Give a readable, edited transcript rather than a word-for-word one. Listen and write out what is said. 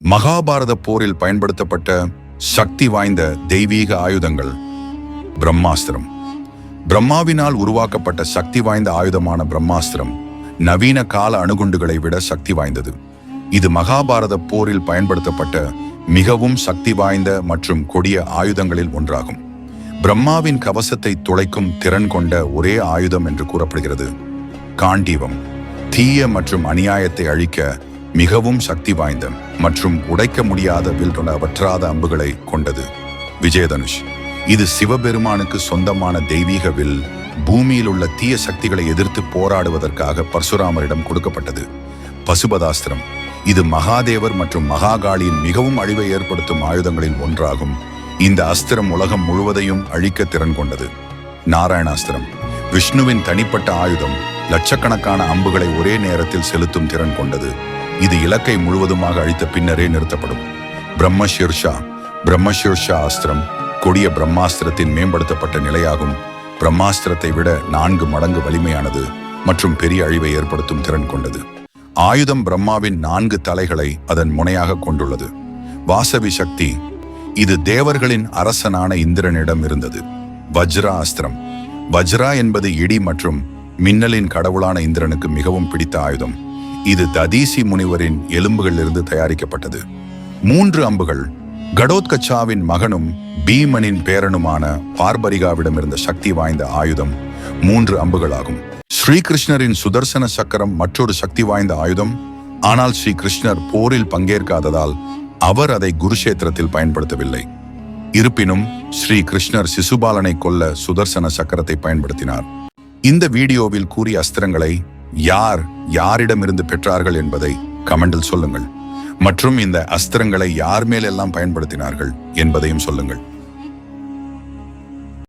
மகாபாரத போரில் பயன்படுத்தப்பட்ட சக்தி வாய்ந்த தெய்வீக ஆயுதங்கள். பிரம்மாஸ்திரம். பிரம்மாவினால் உருவாக்கப்பட்ட சக்தி வாய்ந்த ஆயுதமான பிரம்மாஸ்திரம் நவீன கால அணுகுண்டுகளை விட சக்தி வாய்ந்தது. இது மகாபாரத போரில் பயன்படுத்தப்பட்ட மிகவும் சக்தி வாய்ந்த மற்றும் கொடிய ஆயுதங்களில் ஒன்றாகும். பிரம்மாவின் கவசத்தை துளைக்கும் திறன் கொண்ட ஒரே ஆயுதம் என்று கூறப்படுகிறது. காண்டீவம் தீய மற்றும் அநியாயத்தை அழிக்க மிகவும் சக்தி வாய்ந்த மற்றும் உடைக்க முடியாத வில் வற்றாத அம்புகளை கொண்டது. விஜயதனுஷ். இது சிவபெருமானுக்கு சொந்தமான தெய்வீக வில். பூமியில் உள்ள தீய சக்திகளை எதிர்த்து போராடுவதற்காக பரசுராமரிடம் கொடுக்கப்பட்டது. பசுபதாஸ்திரம். இது மகாதேவர் மற்றும் மகாகாளியின் மிகவும் அழிவை ஏற்படுத்தும் ஆயுதங்களில் ஒன்றாகும். இந்த அஸ்திரம் உலகம் முழுவதையும் அழிக்க திறன் கொண்டது. நாராயணாஸ்திரம். விஷ்ணுவின் தனிப்பட்ட ஆயுதம். லட்சக்கணக்கான அம்புகளை ஒரே நேரத்தில் செலுத்தும் திறன் கொண்டது. இது இலக்கை முழுவதுமாக அழித்த பின்னரே நிறுத்தப்படும். பிரம்மசீர்ஷா. பிரம்மசீர்ஷா அஸ்திரம் கொடிய பிரம்மாஸ்திரத்தின் மேம்படுத்தப்பட்ட நிலையாகும். பிரம்மாஸ்திரத்தை விட 4 மடங்கு வலிமையானது மற்றும் பெரிய அழிவை ஏற்படுத்தும் திறன் கொண்டது. ஆயுதம் பிரம்மாவின் 4 தலைகளை அதன் முனையாக கொண்டுள்ளது. வாசவி சக்தி. இது தேவர்களின் அரசனான இந்திரனிடம் இருந்தது. வஜ்ரா அஸ்திரம். வஜ்ரா என்பது இடி மற்றும் மின்னலின் கடவுளான இந்திரனுக்கு மிகவும் பிடித்த ஆயுதம். இது ததீசி முனிவரின் எலும்புகளிலிருந்து தயாரிக்கப்பட்டது. 3 அம்புகள். கடோத்கச்சாவின் மகனும் பீமனின் பேரனுமான பார்பரிகாவிடம் இருந்த சக்தி வாய்ந்த ஆயுதம் 3 அம்புகளாகும். ஸ்ரீகிருஷ்ணரின் சுதர்சன சக்கரம் மற்றொரு சக்தி வாய்ந்த ஆயுதம். ஆனால் ஸ்ரீ கிருஷ்ணர் போரில் பங்கேற்காததால் அவர் அதை குருஷேத்திரத்தில் பயன்படுத்தவில்லை. இருப்பினும் ஸ்ரீ கிருஷ்ணர் சிசுபாலனை கொல்ல சுதர்சன சக்கரத்தை பயன்படுத்தினார். இந்த வீடியோவில் கூறிய அஸ்திரங்களை யாரிடமிருந்து பெற்றார்கள் என்பதை கமெண்டில் சொல்லுங்கள். மற்றும் இந்த அஸ்திரங்களை யார் மேலெல்லாம் பயன்படுத்தினார்கள் என்பதையும் சொல்லுங்கள்.